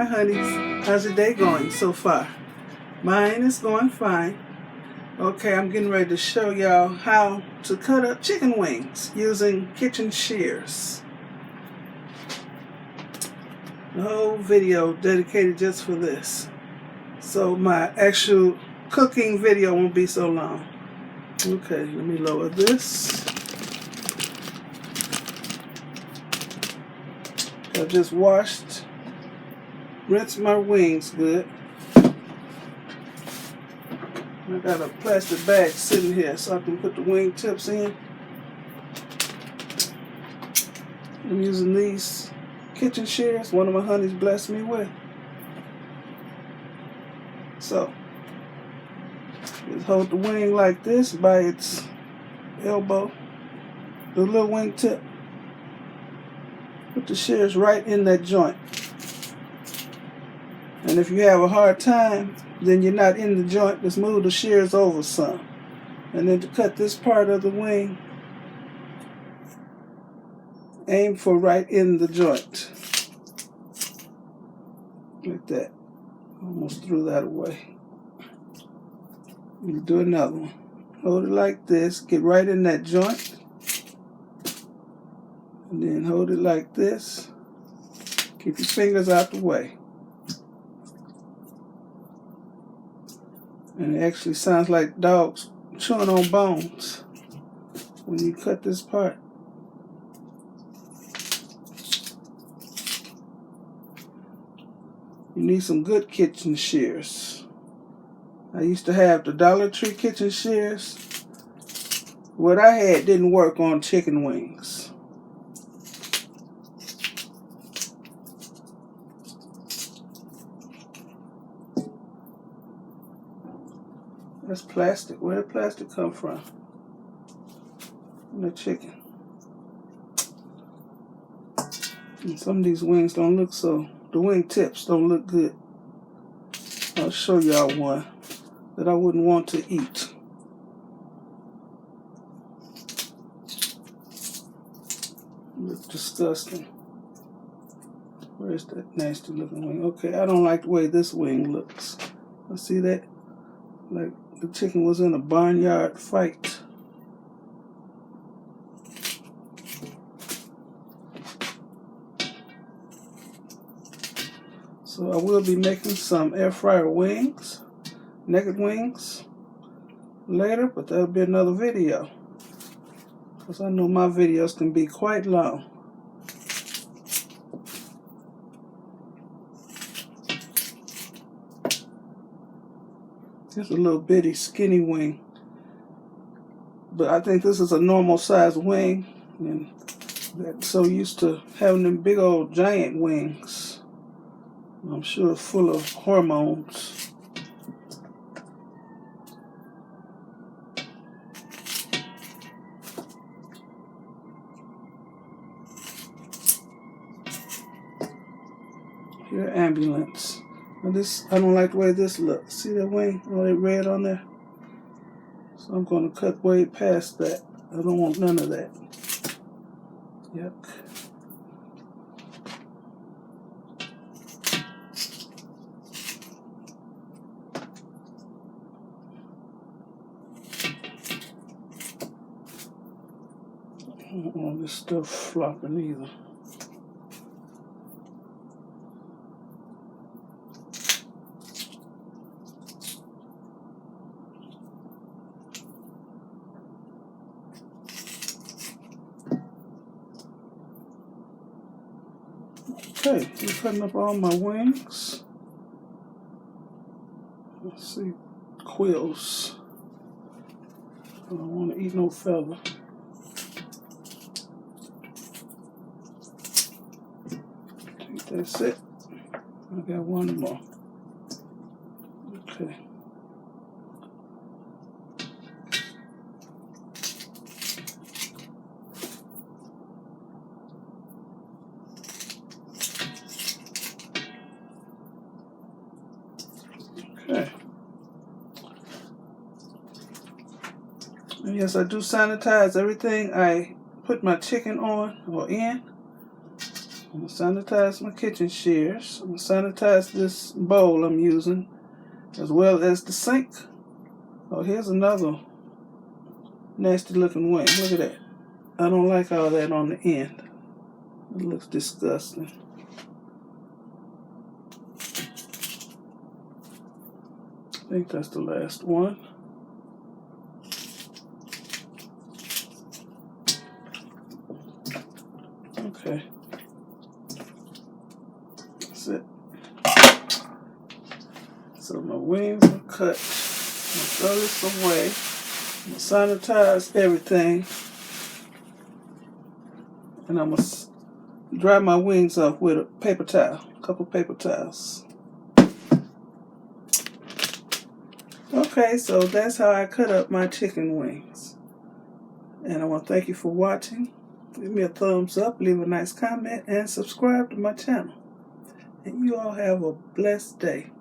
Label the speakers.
Speaker 1: my honeys. How's your day going so far? Mine is going fine. Okay, I'm getting ready to show y'all how to cut up chicken wings using kitchen shears. The whole video dedicated just for this. So my actual cooking video won't be so long. Okay, let me lower this. I just washed, rinsed my wings good. I got a plastic bag sitting here so I can put the wing tips in. I'm using these kitchen shears one of my honeys blessed me with. So, just hold the wing like this by its elbow, the little wing tip. Put the shears right in that joint. And if you have a hard time, then you're not in the joint, just move the shears over some. And then to cut this part of the wing, aim for right in the joint. Like that. Almost threw that away. You do another one. Hold it like this, get right in that joint. And then hold it like this. Keep your fingers out the way. And it actually sounds like dogs chewing on bones when you cut this part. You need some good kitchen shears. I used to have the Dollar Tree kitchen shears. What I had didn't work on chicken wings. That's plastic. Where did plastic come from? From the chicken. And some of these wings don't look so, the wing tips don't look good. I'll show y'all one that I wouldn't want to eat. Looks disgusting. Where's that nasty looking wing? Okay, I don't like the way this wing looks. I see that? Like the chicken was in a barnyard fight. So I will be making some air fryer wings, naked wings, later, but that'll be another video. Because I know my videos can be quite long. Just a little bitty skinny wing. But I think this is a normal size wing. And I'm so used to having them big old giant wings. I'm sure full of hormones. Here, ambulance. Now this, I don't like the way this looks. See that wing? All that red on there? So I'm going to cut way past that. I don't want none of that. Yuck. I don't want this stuff flopping either. Okay, I'm cutting up all my wings. Let's see, quills. I don't want to eat no feather. I think that's it. I got one more. Okay. Okay. And yes, I do sanitize everything I put my chicken on or in. I'm going to sanitize my kitchen shears. I'm going to sanitize this bowl I'm using, as well as the sink. Oh, here's another nasty looking wing. Look at that. I don't like all that on the end. It looks disgusting. I think that's the last one. Okay. That's it. So my wings are cut. I'm going to throw this away. I'm going to sanitize everything. And I'm going to dry my wings off with a paper towel. A couple paper towels. Okay, so that's how I cut up my chicken wings. And I want to thank you for watching. Give me a thumbs up, leave a nice comment, and subscribe to my channel. And you all have a blessed day.